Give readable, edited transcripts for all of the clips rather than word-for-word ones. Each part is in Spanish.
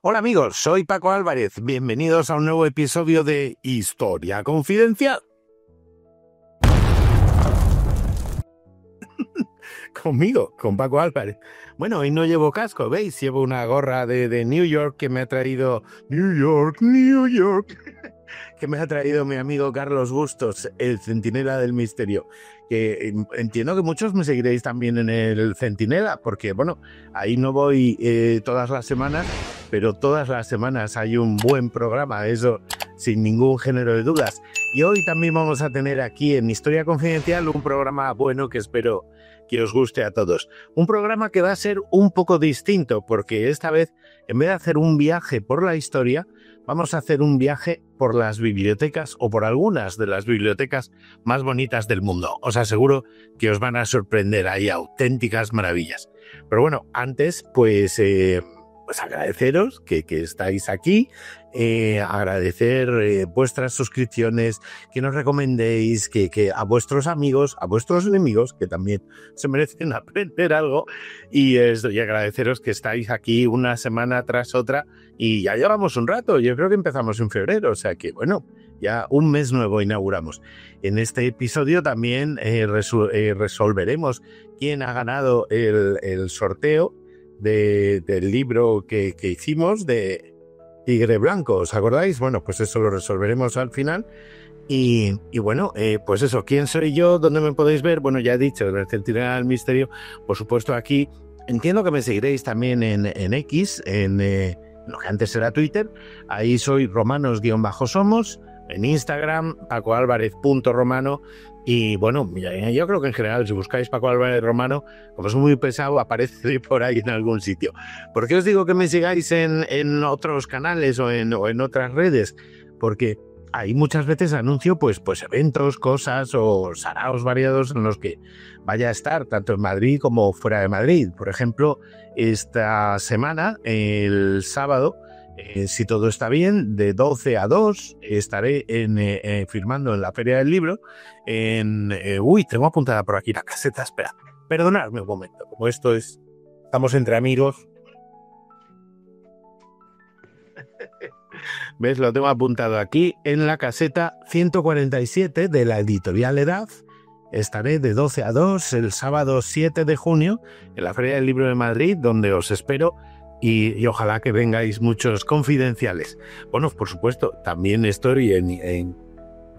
Hola amigos, soy Paco Álvarez. Bienvenidos a un nuevo episodio de Historia Confidencial. Conmigo, con Paco Álvarez. Bueno, hoy no llevo casco, ¿veis? Llevo una gorra de New York que me ha traído... New York. Que me ha traído mi amigo Carlos Bustos, el Centinela del Misterio. Que entiendo que muchos me seguiréis también en el Centinela, porque bueno, ahí no voy todas las semanas, pero todas las semanas hay un buen programa, eso sin ningún género de dudas. Y hoy también vamos a tener aquí en Historia Confidencial un programa bueno que espero que os guste a todos. Un programa que va a ser un poco distinto, porque esta vez, en vez de hacer un viaje por la historia, vamos a hacer un viaje por las bibliotecas o por algunas de las bibliotecas más bonitas del mundo. Os aseguro que os van a sorprender, hay auténticas maravillas. Pero bueno, antes, pues agradeceros que estáis aquí, agradecer vuestras suscripciones, que nos recomendéis, que a vuestros amigos, a vuestros enemigos, que también se merecen aprender algo, y agradeceros que estáis aquí una semana tras otra, y ya llevamos un rato, yo creo que empezamos en febrero, o sea que bueno, ya un mes nuevo inauguramos. En este episodio también resolveremos quién ha ganado el sorteo del libro que hicimos de Tigre Blanco, ¿os acordáis? Bueno, pues eso lo resolveremos al final. Y bueno, pues eso, ¿quién soy yo? ¿Dónde me podéis ver? Bueno, ya he dicho, en el Centinela del Misterio, por supuesto aquí. Entiendo que me seguiréis también en X, en lo que antes era Twitter. Ahí soy romanos_somos. En Instagram, pacoalvarez.romano. Y bueno, yo creo que en general, si buscáis Paco Álvarez Romano, como es muy pesado, aparece por ahí en algún sitio. ¿Por qué os digo que me sigáis en otros canales o en otras redes? Porque ahí muchas veces anuncio pues eventos, cosas o saraos variados en los que vaya a estar, tanto en Madrid como fuera de Madrid. Por ejemplo, esta semana, el sábado, si todo está bien, de 12 a 2 estaré firmando en la Feria del Libro. Tengo apuntada por aquí la caseta, espera, perdonadme un momento, como estamos entre amigos. ¿Ves? Lo tengo apuntado aquí en la caseta 147 de la editorial Edad. Estaré de 12 a 2 el sábado 7 de junio en la Feria del Libro de Madrid, donde os espero. Y ojalá que vengáis muchos confidenciales. Bueno, por supuesto, también estoy en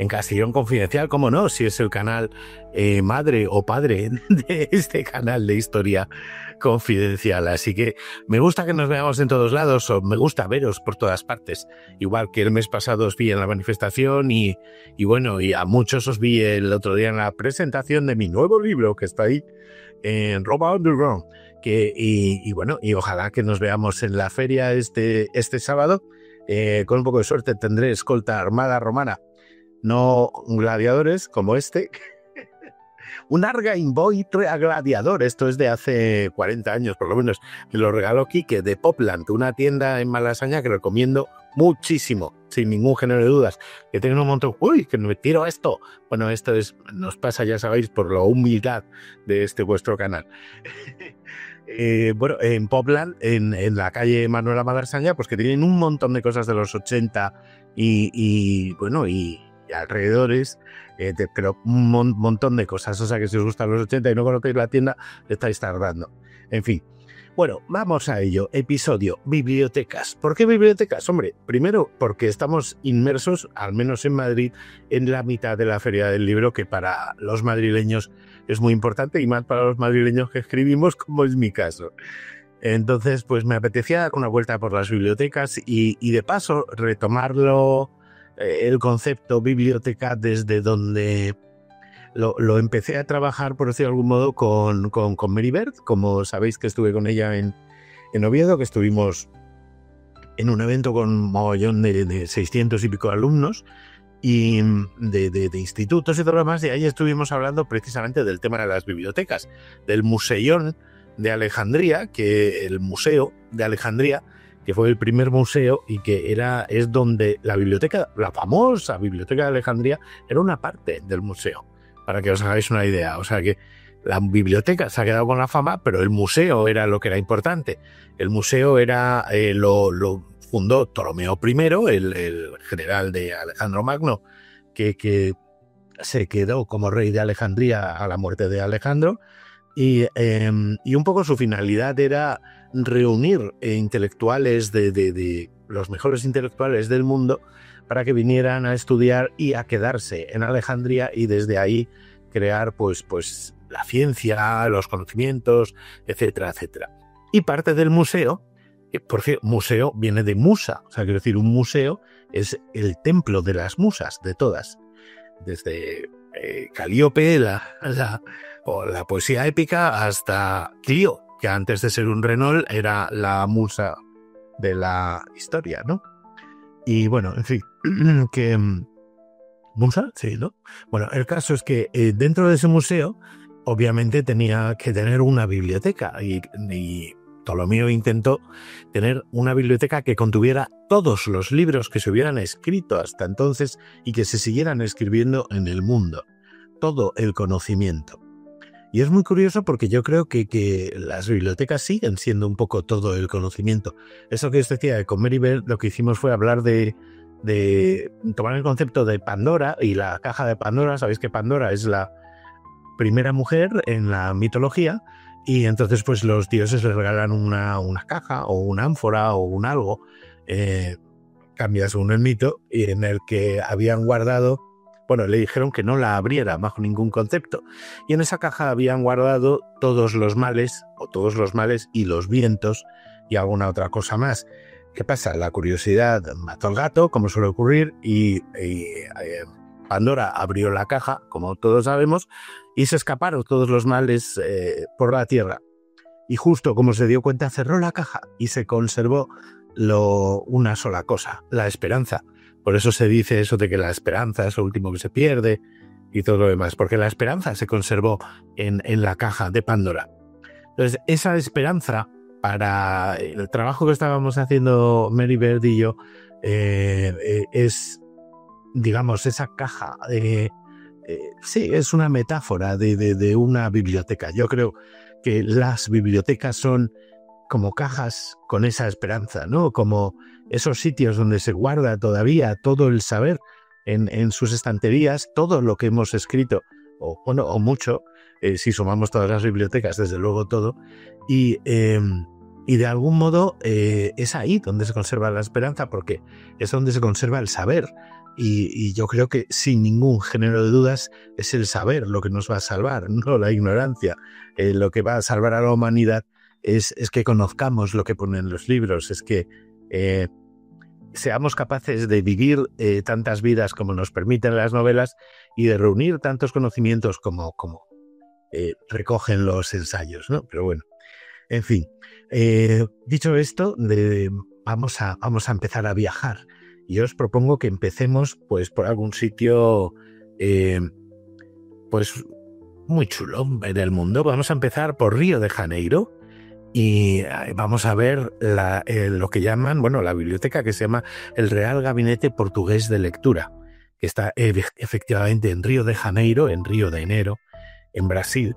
Castellón Confidencial, ¿cómo no? Si es el canal madre o padre de este canal de Historia Confidencial. Así que me gusta que nos veamos en todos lados, o me gusta veros por todas partes. Igual que el mes pasado os vi en la manifestación y bueno, y a muchos os vi el otro día en la presentación de mi nuevo libro que está ahí en Roma Underground. Y bueno, y ojalá que nos veamos en la feria este sábado. Con un poco de suerte tendré escolta armada romana, no gladiadores como este. Un Argain Boy gladiador, esto es de hace 40 años por lo menos. Me lo regaló Quique de Popland, una tienda en Malasaña que recomiendo muchísimo, sin ningún género de dudas. Que tengo un montón, que me tiro esto. Bueno, esto nos pasa, ya sabéis, por la humildad de vuestro canal. Bueno, en Popland, en la calle Manuela Malasaña, pues que tienen un montón de cosas de los 80 y alrededores, pero un montón de cosas. O sea que si os gustan los 80 y no conocéis la tienda, estáis tardando. En fin. Bueno, vamos a ello. Episodio, bibliotecas. ¿Por qué bibliotecas? Hombre, primero porque estamos inmersos, al menos en Madrid, en la mitad de la Feria del Libro, que para los madrileños es muy importante, y más para los madrileños que escribimos, como es mi caso. Entonces, pues me apetecía dar una vuelta por las bibliotecas y de paso retomarlo, el concepto biblioteca desde donde lo empecé a trabajar, por decirlo de algún modo, con Mary Bert. Como sabéis que estuve con ella en Oviedo, que estuvimos en un evento con un mogollón de 600 y pico alumnos y de institutos y todo lo demás, y ahí estuvimos hablando precisamente del tema de las bibliotecas, del Museión de Alejandría, que el Museo de Alejandría, que fue el primer museo y que es donde la biblioteca, la famosa Biblioteca de Alejandría, era una parte del museo, para que os hagáis una idea. O sea que la biblioteca se ha quedado con la fama, pero el museo era lo que era importante. El museo era lo fundó Ptolomeo I, el general de Alejandro Magno, que se quedó como rey de Alejandría a la muerte de Alejandro, y un poco su finalidad era reunir intelectuales de los mejores intelectuales del mundo para que vinieran a estudiar y a quedarse en Alejandría y desde ahí crear pues la ciencia, los conocimientos, etcétera, etcétera. Y parte del museo, porque museo viene de musa, o sea, quiero decir, un museo es el templo de las musas, de todas, desde Calíope, la poesía épica, hasta Clio, que antes de ser un Renault era la musa de la historia, ¿no? Y bueno, en fin, que... ¿Musa? Sí, ¿no? Bueno, el caso es que dentro de ese museo, obviamente tenía que tener una biblioteca y Ptolomeo intentó tener una biblioteca que contuviera todos los libros que se hubieran escrito hasta entonces y que se siguieran escribiendo en el mundo. Todo el conocimiento. Y es muy curioso porque yo creo que las bibliotecas siguen siendo un poco todo el conocimiento. Eso que os decía, con Mary Bird lo que hicimos fue hablar de tomar el concepto de Pandora y la caja de Pandora. Sabéis que Pandora es la primera mujer en la mitología y entonces pues los dioses le regalan una caja o una ánfora o un algo, cambia según el mito, y en el que habían guardado, bueno, le dijeron que no la abriera bajo ningún concepto, y en esa caja habían guardado todos los males y los vientos y alguna otra cosa más. ¿Qué pasa? La curiosidad mató al gato, como suele ocurrir, y Pandora abrió la caja, como todos sabemos, y se escaparon todos los males por la tierra. Y justo como se dio cuenta, cerró la caja y se conservó una sola cosa, la esperanza. Por eso se dice eso de que la esperanza es lo último que se pierde y todo lo demás, porque la esperanza se conservó en la caja de Pandora. Entonces, esa esperanza, para el trabajo que estábamos haciendo Mary Bird y yo, es, digamos, esa caja. Sí, es una metáfora de una biblioteca. Yo creo que las bibliotecas son como cajas con esa esperanza, ¿no? Como esos sitios donde se guarda todavía todo el saber en sus estanterías, todo lo que hemos escrito, o mucho, si sumamos todas las bibliotecas, desde luego todo, y de algún modo es ahí donde se conserva la esperanza, porque es donde se conserva el saber, y yo creo que sin ningún género de dudas es el saber lo que nos va a salvar, no la ignorancia. Lo que va a salvar a la humanidad es que conozcamos lo que ponen los libros, es que seamos capaces de vivir tantas vidas como nos permiten las novelas y de reunir tantos conocimientos como recogen los ensayos, ¿no? Pero bueno, en fin, dicho esto, vamos a empezar a viajar. Y os propongo que empecemos pues por algún sitio pues muy chulo del mundo. Vamos a empezar por Río de Janeiro. Y vamos a ver lo que llaman, bueno, la biblioteca que se llama el Real Gabinete Portugués de Lectura, que está efectivamente en Río de Janeiro, en Río de Janeiro, en Brasil.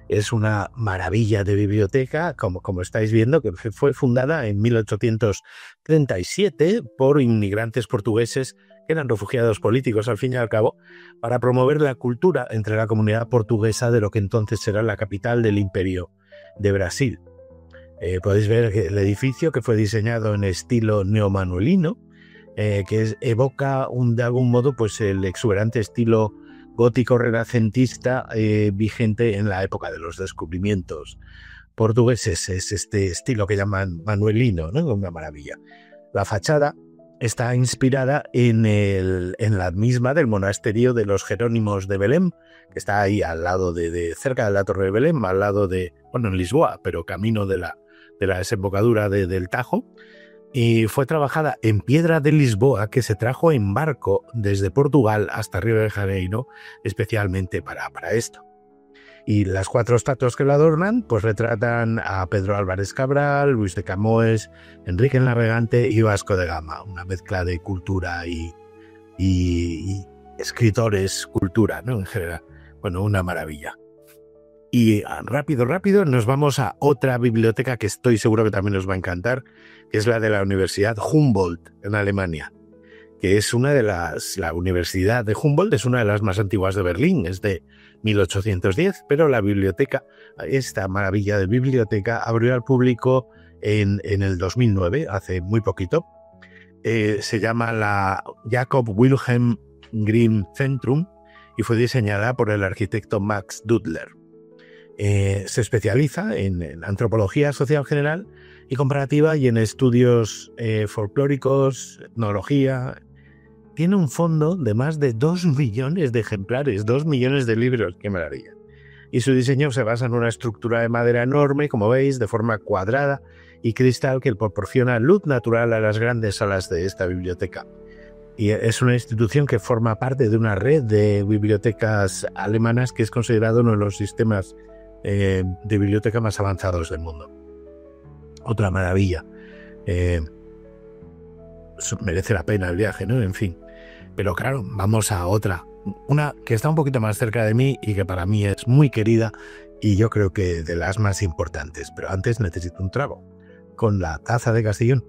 Es una maravilla de biblioteca, como estáis viendo, que fue fundada en 1837 por inmigrantes portugueses que eran refugiados políticos, al fin y al cabo, para promover la cultura entre la comunidad portuguesa de lo que entonces era la capital del Imperio de Brasil. Podéis ver el edificio, que fue diseñado en estilo neomanuelino, que evoca de algún modo pues el exuberante estilo gótico renacentista vigente en la época de los descubrimientos portugueses. Es este estilo que llaman manuelino, ¿no? Una maravilla. La fachada está inspirada en la misma del monasterio de los Jerónimos de Belém, que está ahí al lado cerca de la Torre de Belém, al lado en Lisboa, pero camino de la desembocadura del Tajo, y fue trabajada en piedra de Lisboa, que se trajo en barco desde Portugal hasta Río de Janeiro, especialmente para esto. Y las 4 estatuas que la adornan pues retratan a Pedro Álvarez Cabral, Luis de Camões, Enrique el Navegante y Vasco de Gama, una mezcla de cultura y escritores, cultura, ¿no? En general. Bueno, una maravilla. Y rápido, nos vamos a otra biblioteca que estoy seguro que también os va a encantar, que es la de la Universidad Humboldt en Alemania, que es la Universidad de Humboldt es una de las más antiguas de Berlín, es de 1810, pero la biblioteca, esta maravilla de biblioteca, abrió al público en el 2009, hace muy poquito. Se llama la Jakob Wilhelm Grimm Zentrum y fue diseñada por el arquitecto Max Dudler. Se especializa en antropología social general y comparativa y en estudios folclóricos, etnología. Tiene un fondo de más de 2 millones de ejemplares, 2 millones de libros, qué maravilla. Y su diseño se basa en una estructura de madera enorme, como veis, de forma cuadrada y cristal que proporciona luz natural a las grandes salas de esta biblioteca. Y es una institución que forma parte de una red de bibliotecas alemanas que es considerado uno de los sistemas de biblioteca más avanzados del mundo. Otra maravilla. Merece la pena el viaje, ¿no? En fin. Pero claro, vamos a otra. Una que está un poquito más cerca de mí y que para mí es muy querida y yo creo que de las más importantes. Pero antes necesito un trago. Con la taza de Castellón.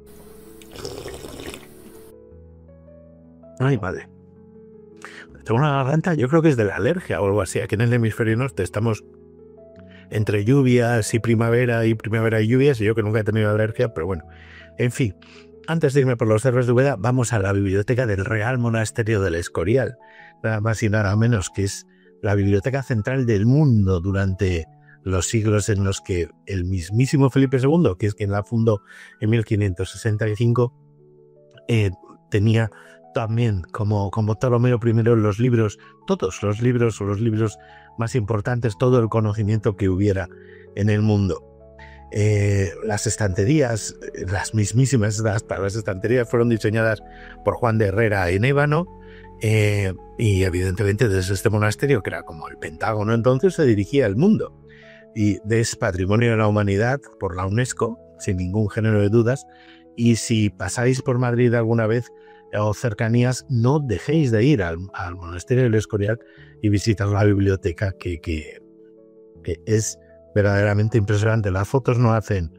Ay, madre. Tengo una garganta, yo creo que es de la alergia o algo así. Aquí en el hemisferio norte estamos entre lluvias y primavera y lluvias, y yo que nunca he tenido alergia, pero bueno. En fin, antes de irme por los cerros de Úbeda, vamos a la biblioteca del Real Monasterio del Escorial. Nada más y nada menos, que es la biblioteca central del mundo durante los siglos en los que el mismísimo Felipe II, que es quien la fundó en 1565, tenía también como Ptolomeo I los libros, todos los libros o los libros más importantes, todo el conocimiento que hubiera en el mundo. Las estanterías, las mismísimas para las estanterías fueron diseñadas por Juan de Herrera en ébano, y evidentemente desde este monasterio, que era como el Pentágono entonces, se dirigía al mundo. Y es Patrimonio de la Humanidad por la UNESCO, sin ningún género de dudas, y si pasáis por Madrid alguna vez o cercanías, no dejéis de ir al Monasterio del Escorial y visitar la biblioteca, que es verdaderamente impresionante. Las fotos no hacen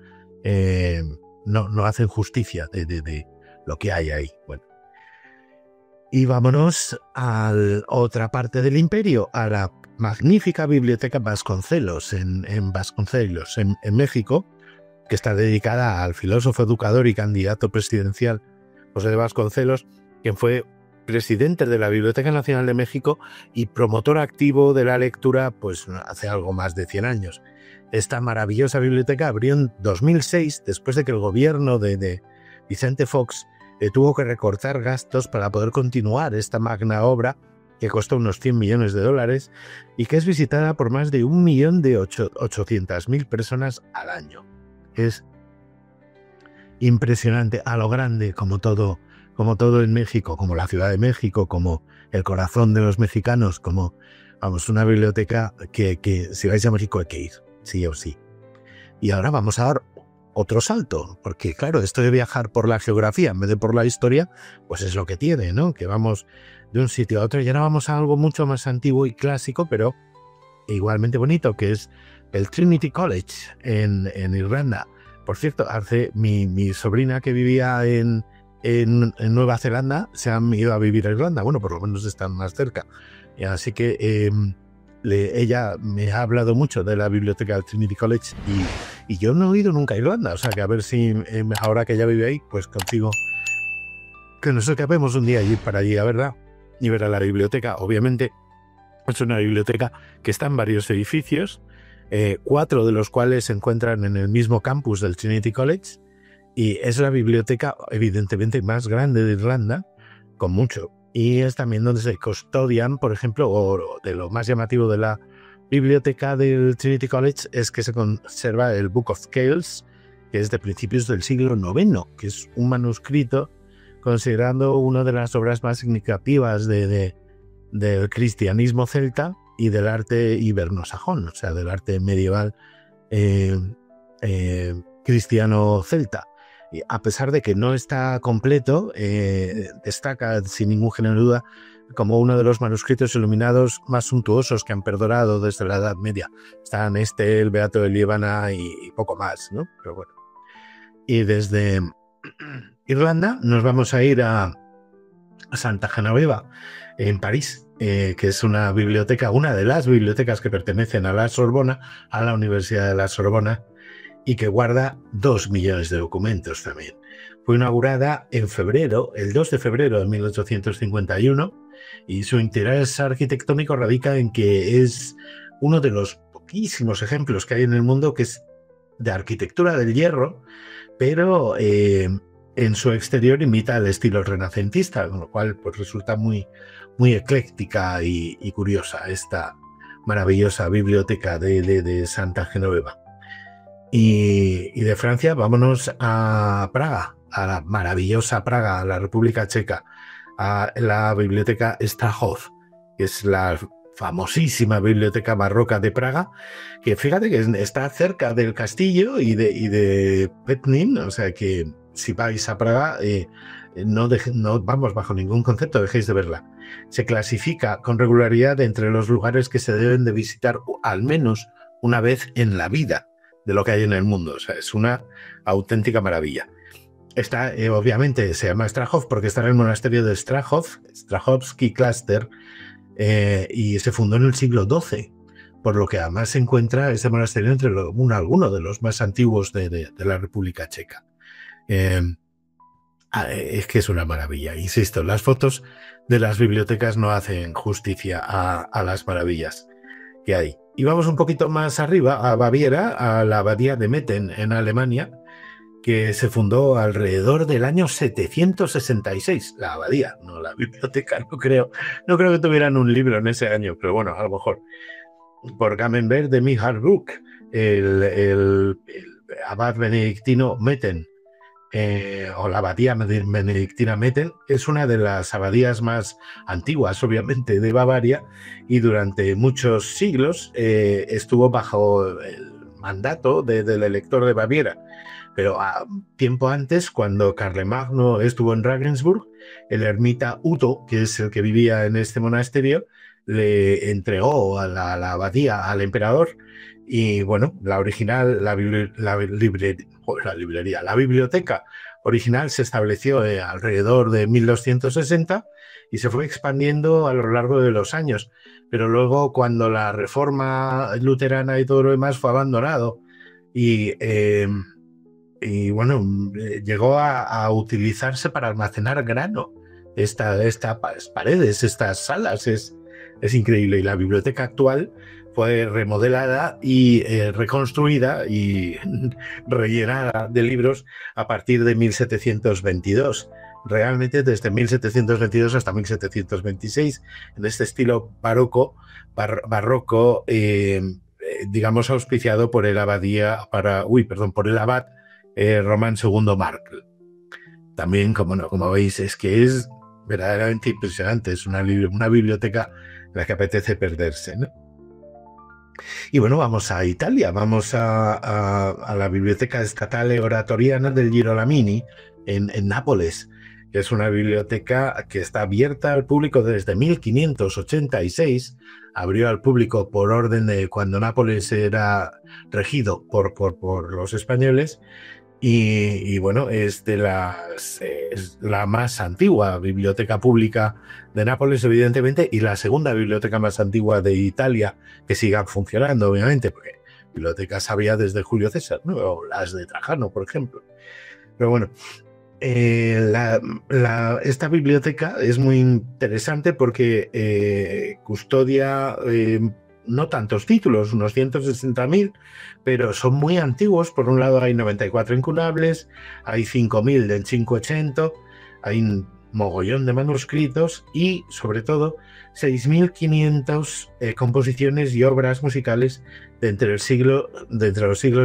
justicia de lo que hay ahí. Bueno. Y vámonos a otra parte del imperio, a la magnífica biblioteca Vasconcelos en Vasconcelos, en México, que está dedicada al filósofo, educador y candidato presidencial José de Vasconcelos, quien fue presidente de la Biblioteca Nacional de México y promotor activo de la lectura pues hace algo más de 100 años. Esta maravillosa biblioteca abrió en 2006, después de que el gobierno de Vicente Fox tuvo que recortar gastos para poder continuar esta magna obra, que costó unos $100 millones y que es visitada por más de 1.800.000 personas al año. Es impresionante, a lo grande, como todo en México, como la Ciudad de México, como el corazón de los mexicanos, como, vamos, una biblioteca que si vais a México hay que ir, sí o sí. Y ahora vamos a dar otro salto, porque claro, esto de viajar por la geografía en vez de por la historia, pues es lo que tiene, ¿no? Que vamos de un sitio a otro y ahora vamos a algo mucho más antiguo y clásico, pero igualmente bonito, que es el Trinity College en Irlanda. Por cierto, mi sobrina que vivía en Nueva Zelanda se han ido a vivir a Irlanda. Bueno, por lo menos están más cerca. Así que ella me ha hablado mucho de la biblioteca del Trinity College y yo no he ido nunca a Irlanda. O sea, que a ver si ahora que ella vive ahí, pues consigo que nos escapemos un día y ir para allí, ¿verdad? Y ver a la biblioteca. Obviamente es una biblioteca que está en varios edificios, 4 de los cuales se encuentran en el mismo campus del Trinity College, y es la biblioteca evidentemente más grande de Irlanda, con mucho. Y es también donde se custodian, por ejemplo, o de lo más llamativo de la biblioteca del Trinity College es que se conserva el Book of Kells, que es de principios del siglo IX, que es un manuscrito considerando una de las obras más significativas del cristianismo celta y del arte iberno-sajón, o sea, del arte medieval cristiano celta. Y a pesar de que no está completo, destaca sin ningún género de duda como uno de los manuscritos iluminados más suntuosos que han perdurado desde la Edad Media. Están el Beato de Líbana y poco más, ¿no? Pero bueno. Y desde Irlanda nos vamos a ir a Santa Genoveva, en París, que es una biblioteca, una de las bibliotecas que pertenecen a la Sorbona, a la Universidad de la Sorbona, y que guarda 2 millones de documentos también. Fue inaugurada en febrero, el 2 de febrero de 1851, y su interés arquitectónico radica en que es uno de los poquísimos ejemplos que hay en el mundo que es de arquitectura del hierro, pero en su exterior imita el estilo renacentista, con lo cual pues, resulta muy, muy ecléctica y curiosa esta maravillosa biblioteca de Santa Genoveva. Y de Francia vámonos a Praga, a la maravillosa Praga, a la República Checa, a la biblioteca Strahov, que es la famosísima biblioteca barroca de Praga, que fíjate que está cerca del castillo y de Petnín, o sea que si vais a Praga no vamos bajo ningún concepto, dejéis de verla. Se clasifica con regularidad entre los lugares que se deben de visitar al menos una vez en la vida de lo que hay en el mundo, o sea, es una auténtica maravilla. Está, obviamente, se llama Strahov porque está en el monasterio de Strahov, Strahovski Klášter, y se fundó en el siglo XII, por lo que además se encuentra ese monasterio entre alguno de los más antiguos de la República Checa. Es que es una maravilla, insisto, las fotos de las bibliotecas no hacen justicia a las maravillas que hay. Y vamos un poquito más arriba, a Baviera, a la abadía de Metten, en Alemania, que se fundó alrededor del año 766, la abadía, no la biblioteca, no creo que tuvieran un libro en ese año, pero bueno, a lo mejor. Por Gamenberg de Micharbrook, el abad benedictino Metten, o la abadía benedictina Metten, es una de las abadías más antiguas, obviamente, de Bavaria, y durante muchos siglos estuvo bajo el mandato del elector de Baviera. Pero tiempo antes, cuando Carlemagno estuvo en Regensburg, el ermita Uto, que es el que vivía en este monasterio, le entregó a la abadía al emperador. Y bueno, la biblioteca original se estableció alrededor de 1260 y se fue expandiendo a lo largo de los años. Pero luego, cuando la reforma luterana y todo lo demás fue abandonado y bueno, llegó a utilizarse para almacenar grano. Estas paredes, estas salas, es increíble. Y la biblioteca actual fue remodelada y reconstruida y rellenada de libros a partir de 1722. Realmente desde 1722 hasta 1726, en este estilo barroco, digamos auspiciado por el abad Román II Markl. También, como veis, es que es verdaderamente impresionante. Es una biblioteca en la que apetece perderse, ¿no? Y bueno, vamos a Italia, vamos a la Biblioteca Statale Oratoriana del Girolamo en Nápoles, que es una biblioteca que está abierta al público desde 1586. Abrió al público por orden de cuando Nápoles era regido por los españoles. Y bueno, es la más antigua biblioteca pública de Nápoles, evidentemente, y la segunda biblioteca más antigua de Italia que siga funcionando, obviamente, porque bibliotecas había desde Julio César, ¿no? O las de Trajano, por ejemplo. Pero bueno, esta biblioteca es muy interesante porque custodia no tantos títulos, unos 160.000, pero son muy antiguos. Por un lado hay 94 incunables, hay 5.000 del 580, hay un mogollón de manuscritos y, sobre todo, 6.500 composiciones y obras musicales de entre los siglos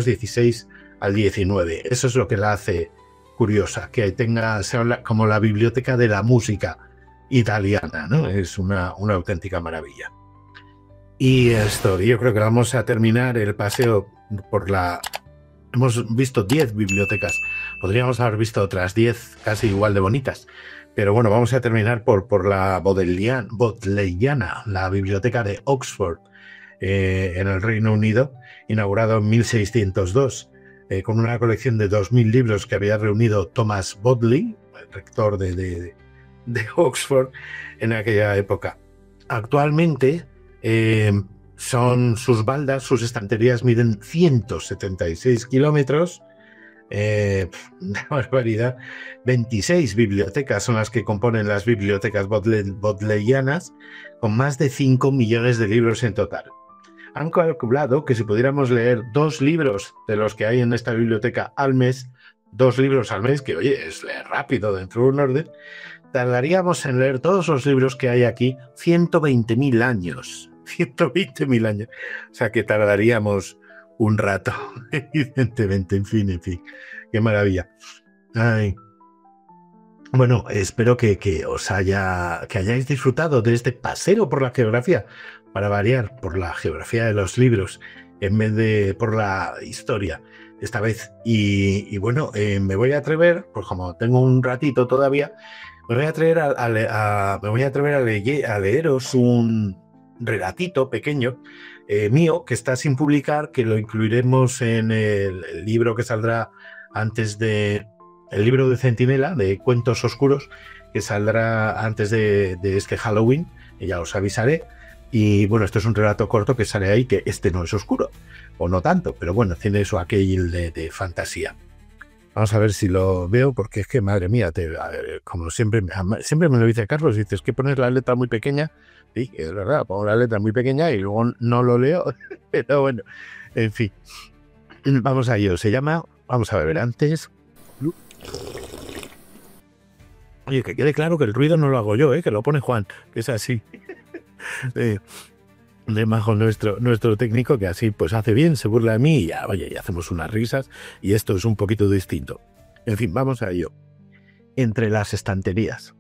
XVI al XIX. Eso es lo que la hace curiosa, que sea como la biblioteca de la música italiana, ¿no? Es una auténtica maravilla. Y yo creo que vamos a terminar el paseo por la hemos visto 10 bibliotecas. Podríamos haber visto otras 10 casi igual de bonitas. Pero bueno, vamos a terminar por la Bodleiana, la biblioteca de Oxford, en el Reino Unido, inaugurado en 1602, con una colección de 2.000 libros que había reunido Thomas Bodley, el rector de Oxford en aquella época. Actualmente son sus baldas, sus estanterías miden 176 kilómetros. Una barbaridad. 26 bibliotecas son las que componen las bibliotecas bodleianas, con más de 5 millones de libros en total. Han calculado que si pudiéramos leer 2 libros de los que hay en esta biblioteca al mes, 2 libros al mes, que oye, es leer rápido dentro de un orden, tardaríamos en leer todos los libros que hay aquí 120.000 años. 120.000 años. O sea que tardaríamos un rato, evidentemente, en fin. Qué maravilla. Ay. Bueno, espero que hayáis disfrutado de este paseo por la geografía, para variar, por la geografía de los libros, en vez de por la historia, esta vez. Y bueno, me voy a atrever, pues como tengo un ratito todavía, me voy a atrever a leeros un relatito pequeño mío que está sin publicar, que lo incluiremos en el libro que saldrá antes de el libro de Centinela, de Cuentos Oscuros, que saldrá antes de este Halloween, y ya os avisaré. Y bueno, esto es un relato corto que sale ahí, que este no es oscuro, o no tanto, pero bueno, tiene eso aquel de fantasía. Vamos a ver si lo veo, porque es que, madre mía, como siempre me lo dice Carlos, dices que pones la letra muy pequeña. Sí, es verdad, pongo la letra muy pequeña y luego no lo leo, pero bueno, en fin. Vamos a ello, se llama, vamos a ver antes. Oye, que quede claro que el ruido no lo hago yo, que lo pone Juan, que es así. De Majo, nuestro técnico, que así pues hace bien, se burla de mí y ya, oye, y hacemos unas risas, y esto es un poquito distinto. En fin, vamos a ello. Entre las estanterías.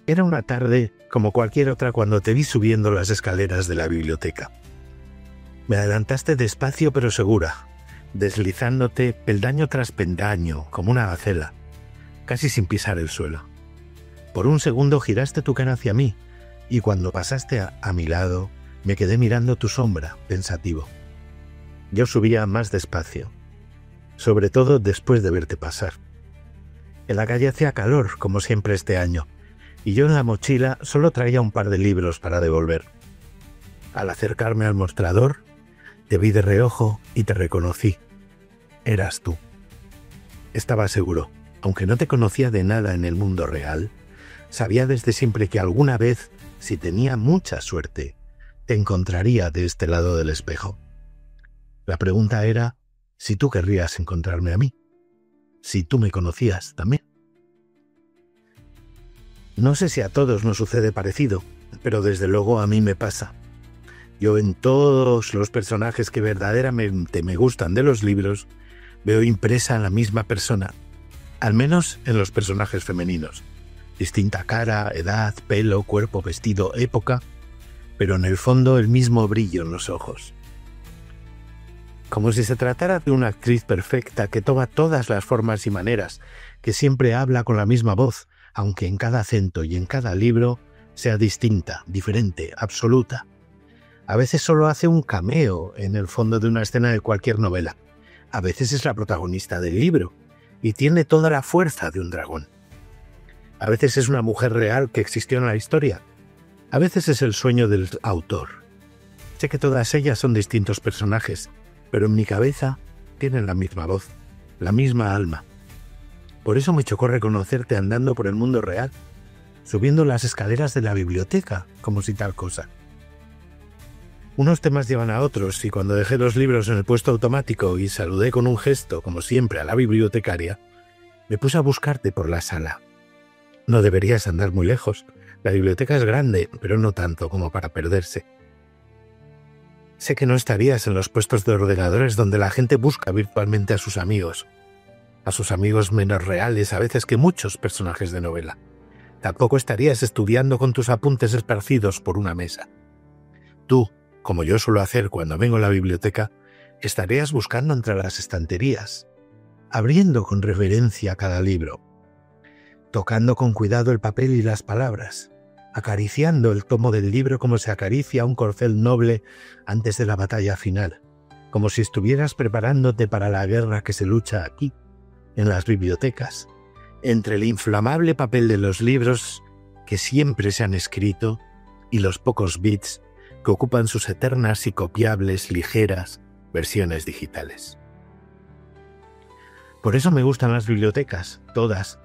Era una tarde como cualquier otra cuando te vi subiendo las escaleras de la biblioteca. Me adelantaste despacio pero segura, deslizándote peldaño tras peldaño, como una gacela, casi sin pisar el suelo. Por un segundo giraste tu cara hacia mí, y cuando pasaste a mi lado, me quedé mirando tu sombra, pensativo. Yo subía más despacio, sobre todo después de verte pasar. En la calle hacía calor, como siempre este año, y yo en la mochila solo traía un par de libros para devolver. Al acercarme al mostrador, te vi de reojo y te reconocí. Eras tú. Estaba seguro, aunque no te conocía de nada en el mundo real, sabía desde siempre que alguna vez, si tenía mucha suerte, te encontraría de este lado del espejo. La pregunta era si tú querrías encontrarme a mí, si tú me conocías también. No sé si a todos nos sucede parecido, pero desde luego a mí me pasa. Yo en todos los personajes que verdaderamente me gustan de los libros, veo impresa la misma persona, al menos en los personajes femeninos. Distinta cara, edad, pelo, cuerpo, vestido, época, pero en el fondo el mismo brillo en los ojos. Como si se tratara de una actriz perfecta que toma todas las formas y maneras, que siempre habla con la misma voz, aunque en cada acento y en cada libro sea distinta, diferente, absoluta. A veces solo hace un cameo en el fondo de una escena de cualquier novela. A veces es la protagonista del libro y tiene toda la fuerza de un dragón. A veces es una mujer real que existió en la historia. A veces es el sueño del autor. Sé que todas ellas son distintos personajes, pero en mi cabeza tienen la misma voz, la misma alma. Por eso me chocó reconocerte andando por el mundo real, subiendo las escaleras de la biblioteca, como si tal cosa. Unos temas llevan a otros, y cuando dejé los libros en el puesto automático y saludé con un gesto, como siempre, a la bibliotecaria, me puse a buscarte por la sala. No deberías andar muy lejos. La biblioteca es grande, pero no tanto como para perderse. Sé que no estarías en los puestos de ordenadores donde la gente busca virtualmente a sus amigos menos reales a veces que muchos personajes de novela. Tampoco estarías estudiando con tus apuntes esparcidos por una mesa. Tú, como yo suelo hacer cuando vengo a la biblioteca, estarías buscando entre las estanterías, abriendo con reverencia cada libro, tocando con cuidado el papel y las palabras, acariciando el tomo del libro como se acaricia un corcel noble antes de la batalla final, como si estuvieras preparándote para la guerra que se lucha aquí, en las bibliotecas, entre el inflamable papel de los libros que siempre se han escrito y los pocos bits que ocupan sus eternas y copiables, ligeras versiones digitales. Por eso me gustan las bibliotecas, todas,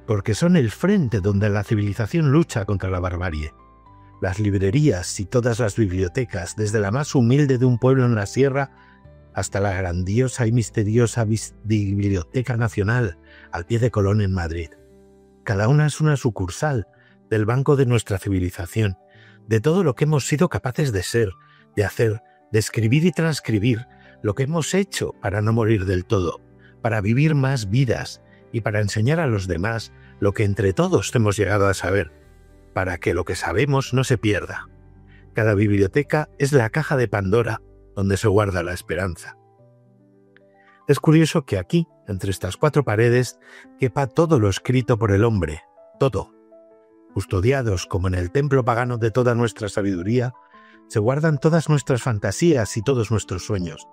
porque son el frente donde la civilización lucha contra la barbarie. Las librerías y todas las bibliotecas, desde la más humilde de un pueblo en la sierra hasta la grandiosa y misteriosa Biblioteca Nacional al pie de Colón en Madrid. Cada una es una sucursal del banco de nuestra civilización, de todo lo que hemos sido capaces de ser, de hacer, de escribir y transcribir, lo que hemos hecho para no morir del todo, para vivir más vidas y para enseñar a los demás lo que entre todos hemos llegado a saber, para que lo que sabemos no se pierda. Cada biblioteca es la caja de Pandora donde se guarda la esperanza. Es curioso que aquí, entre estas cuatro paredes, quepa todo lo escrito por el hombre, todo. Custodiados como en el templo pagano de toda nuestra sabiduría, se guardan todas nuestras fantasías y todos nuestros sueños,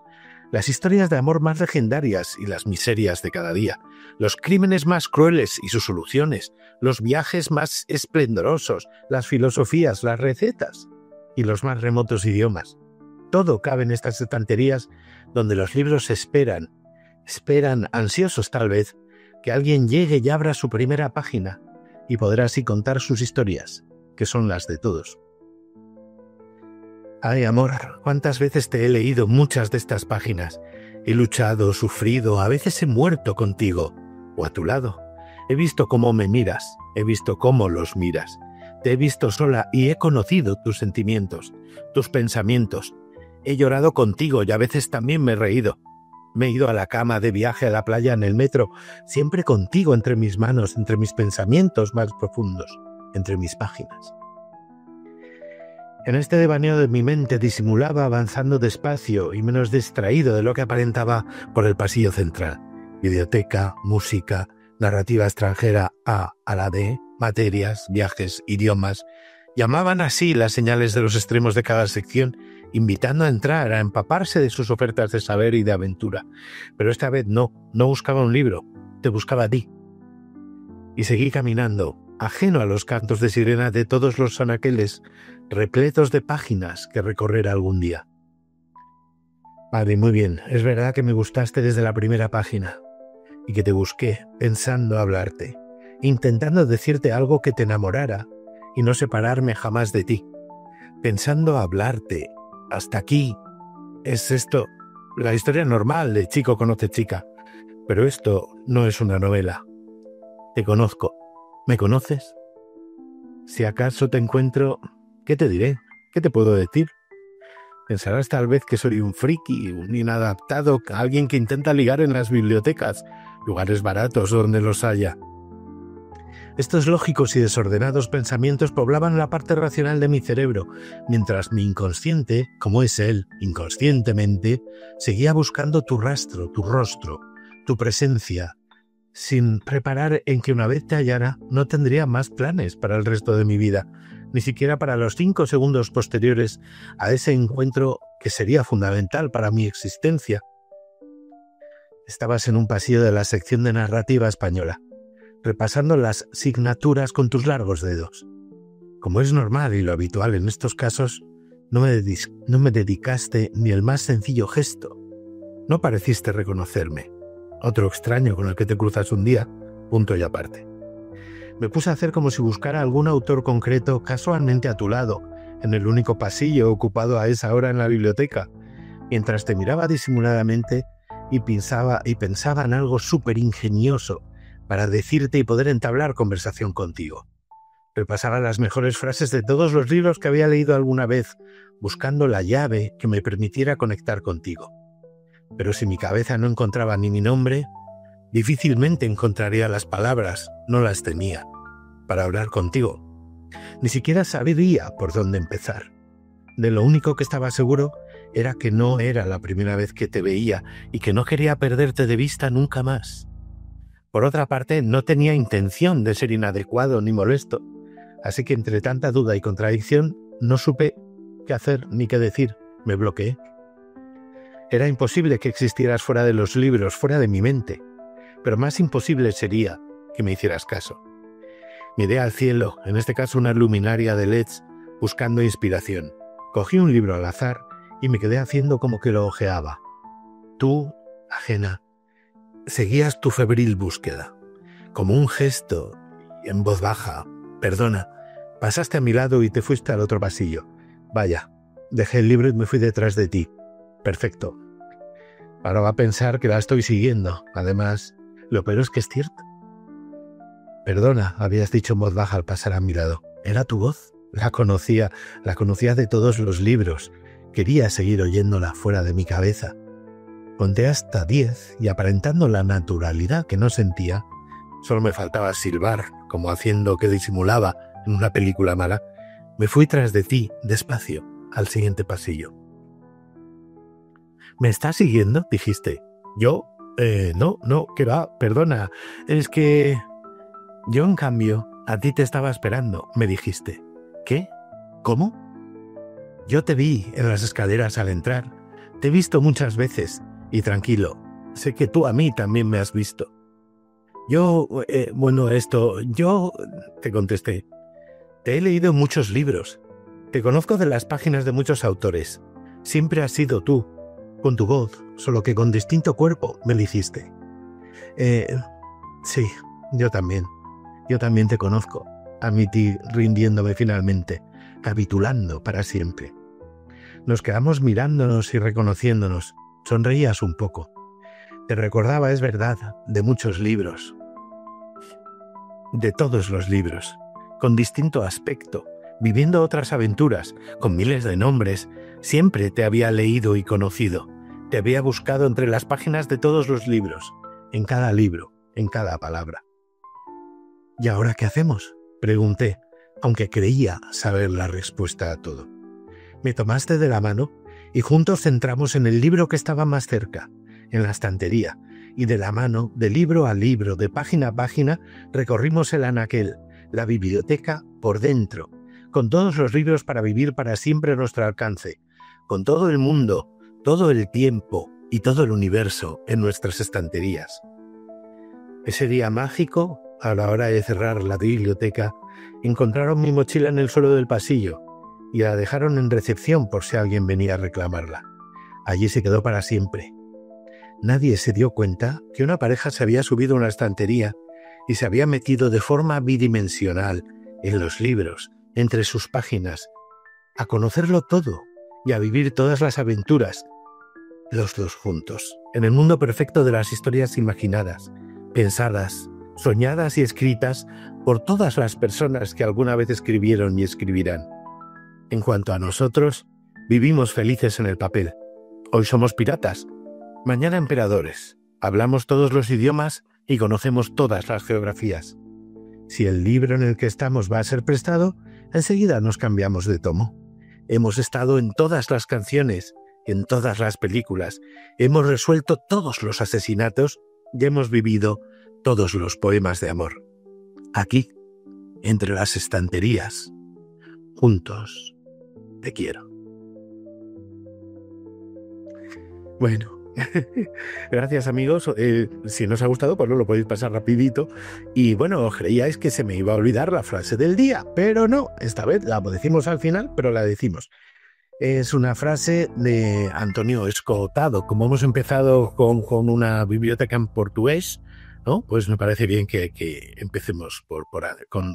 las historias de amor más legendarias y las miserias de cada día, los crímenes más crueles y sus soluciones, los viajes más esplendorosos, las filosofías, las recetas y los más remotos idiomas. Todo cabe en estas estanterías donde los libros esperan ansiosos tal vez, que alguien llegue y abra su primera página y podrá así contar sus historias, que son las de todos. Ay, amor, cuántas veces te he leído muchas de estas páginas. He luchado, sufrido, a veces he muerto contigo, o a tu lado. He visto cómo me miras, he visto cómo los miras. Te he visto sola y he conocido tus sentimientos, tus pensamientos. He llorado contigo y a veces también me he reído. Me he ido a la cama, de viaje a la playa, en el metro, siempre contigo entre mis manos, entre mis pensamientos más profundos, entre mis páginas. En este devaneo de mi mente disimulaba avanzando despacio y menos distraído de lo que aparentaba por el pasillo central. Biblioteca, música, narrativa extranjera A a la D, materias, viajes, idiomas. Llamaban así las señales de los extremos de cada sección, invitando a entrar, a empaparse de sus ofertas de saber y de aventura. Pero esta vez no buscaba un libro, te buscaba a ti. Y seguí caminando, ajeno a los cantos de sirena de todos los anaqueles, repletos de páginas que recorrer algún día. Vale, muy bien, es verdad que me gustaste desde la primera página, y que te busqué pensando hablarte, intentando decirte algo que te enamorara, y no separarme jamás de ti, pensando hablarte. Hasta aquí es esto, la historia normal de chico conoce chica, pero esto no es una novela. Te conozco. ¿Me conoces? Si acaso te encuentro, ¿qué te diré? ¿Qué te puedo decir? Pensarás tal vez que soy un friki, un inadaptado, alguien que intenta ligar en las bibliotecas, lugares baratos donde los haya. Estos lógicos y desordenados pensamientos poblaban la parte racional de mi cerebro, mientras mi inconsciente, como es él, inconscientemente, seguía buscando tu rastro, tu rostro, tu presencia, sin reparar en que una vez te hallara no tendría más planes para el resto de mi vida, ni siquiera para los 5 segundos posteriores a ese encuentro que sería fundamental para mi existencia. Estabas en un pasillo de la sección de narrativa española, repasando las signaturas con tus largos dedos. Como es normal y lo habitual en estos casos, no me dedicaste ni el más sencillo gesto. No pareciste reconocerme. Otro extraño con el que te cruzas un día, punto y aparte. Me puse a hacer como si buscara algún autor concreto casualmente a tu lado, en el único pasillo ocupado a esa hora en la biblioteca, mientras te miraba disimuladamente y pensaba en algo súper ingenioso para decirte y poder entablar conversación contigo. Repasaba las mejores frases de todos los libros que había leído alguna vez, buscando la llave que me permitiera conectar contigo. Pero si mi cabeza no encontraba ni mi nombre, difícilmente encontraría las palabras, no las tenía, para hablar contigo. Ni siquiera sabría por dónde empezar. De lo único que estaba seguro era que no era la primera vez que te veía y que no quería perderte de vista nunca más. Por otra parte, no tenía intención de ser inadecuado ni molesto, así que entre tanta duda y contradicción no supe qué hacer ni qué decir. Me bloqueé. Era imposible que existieras fuera de los libros, fuera de mi mente, pero más imposible sería que me hicieras caso. Miré al cielo, en este caso una luminaria de LEDs, buscando inspiración. Cogí un libro al azar y me quedé haciendo como que lo hojeaba. Tú, ajena, seguías tu febril búsqueda. Como un gesto, y en voz baja, perdona, pasaste a mi lado y te fuiste al otro pasillo. Vaya, dejé el libro y me fui detrás de ti. Perfecto. Ahora va a pensar que la estoy siguiendo. Además, lo peor es que es cierto. Perdona, habías dicho en voz baja al pasar a mi lado. ¿Era tu voz? La conocía de todos los libros. Quería seguir oyéndola fuera de mi cabeza. Conté hasta 10 y aparentando la naturalidad que no sentía, solo me faltaba silbar, como haciendo que disimulaba en una película mala, me fui tras de ti, despacio, al siguiente pasillo. ¿Me estás siguiendo?, dijiste. ¿Yo? No, que va, perdona. Es que... Yo, en cambio, a ti te estaba esperando, me dijiste. ¿Qué? ¿Cómo? Yo te vi en las escaleras al entrar. Te he visto muchas veces. Y tranquilo, sé que tú a mí también me has visto. Yo, te contesté. Te he leído muchos libros. Te conozco de las páginas de muchos autores. Siempre has sido tú, con tu voz, solo que con distinto cuerpo, me dijiste. Sí, yo también te conozco, admití rindiéndome finalmente, capitulando para siempre. Nos quedamos mirándonos y reconociéndonos. Sonreías un poco. Te recordaba, es verdad, de muchos libros. De todos los libros, con distinto aspecto, viviendo otras aventuras, con miles de nombres. Siempre te había leído y conocido. Te había buscado entre las páginas de todos los libros, en cada libro, en cada palabra. ¿Y ahora qué hacemos?, pregunté, aunque creía saber la respuesta a todo. Me tomaste de la mano y juntos entramos en el libro que estaba más cerca, en la estantería, y de la mano, de libro a libro, de página a página, recorrimos el anaquel, la biblioteca por dentro, con todos los libros para vivir para siempre a nuestro alcance, con todo el mundo, todo el tiempo y todo el universo en nuestras estanterías. Ese día mágico, a la hora de cerrar la biblioteca, encontraron mi mochila en el suelo del pasillo y la dejaron en recepción por si alguien venía a reclamarla. Allí se quedó para siempre. Nadie se dio cuenta que una pareja se había subido a una estantería y se había metido de forma bidimensional en los libros, entre sus páginas, a conocerlo todo y a vivir todas las aventuras, los dos juntos, en el mundo perfecto de las historias imaginadas, pensadas, soñadas y escritas por todas las personas que alguna vez escribieron y escribirán. En cuanto a nosotros, vivimos felices en el papel. Hoy somos piratas, mañana emperadores. Hablamos todos los idiomas y conocemos todas las geografías. Si el libro en el que estamos va a ser prestado, enseguida nos cambiamos de tomo. Hemos estado en todas las canciones, en todas las películas, hemos resuelto todos los asesinatos y hemos vivido todos los poemas de amor. Aquí, entre las estanterías, juntos, te quiero. Bueno, gracias amigos. Si no os ha gustado, pues no lo podéis pasar rapidito. Y bueno, creíais que se me iba a olvidar la frase del día, pero no, esta vez la decimos al final, pero la decimos. Es una frase de Antonio Escotado. Como hemos empezado con una biblioteca en portugués, ¿no? Pues me parece bien que empecemos con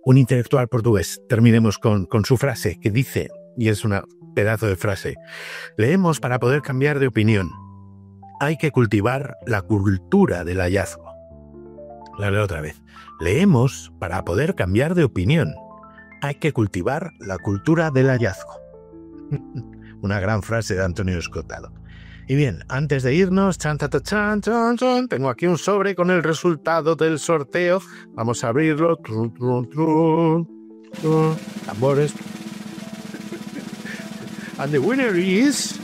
un intelectual portugués. Terminemos con su frase que dice, y es una pedazo de frase: leemos para poder cambiar de opinión. Hay que cultivar la cultura del hallazgo. La leo otra vez. Leemos para poder cambiar de opinión. Hay que cultivar la cultura del hallazgo. Una gran frase de Antonio Escotado. Y bien, antes de irnos, tengo aquí un sobre con el resultado del sorteo. Vamos a abrirlo. Tambores. And the winner is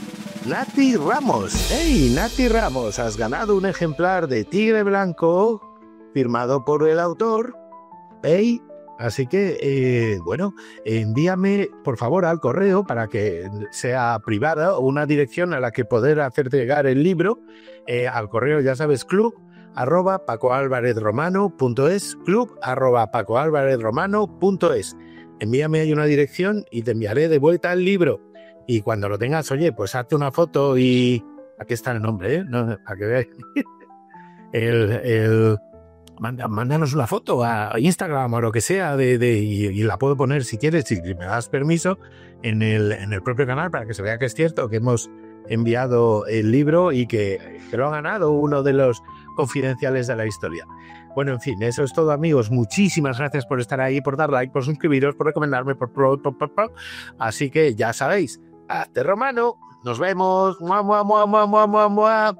Nati Ramos. ¡Hey, Nati Ramos! Has ganado un ejemplar de Tigre Blanco firmado por el autor. ¡Hey! Así que, envíame por favor al correo para que sea privada una dirección a la que poder hacerte llegar el libro. Al correo, ya sabes, club@pacoalvarezromano.es, club@pacoalvarezromano.es. Envíame ahí una dirección y te enviaré de vuelta el libro. Y cuando lo tengas, oye, pues hazte una foto y... Aquí está el nombre, ¿eh? No, para que veáis. Mándanos una foto a Instagram o lo que sea y la puedo poner si quieres, si me das permiso, en el propio canal para que se vea que es cierto que hemos enviado el libro y que lo ha ganado uno de los confidenciales de la historia. Bueno, en fin, eso es todo, amigos. Muchísimas gracias por estar ahí, por dar like, por suscribiros, por recomendarme, por. Así que ya sabéis, hazte romano. Nos vemos. ¡Mua, mua, mua, mua, mua, mua, mua!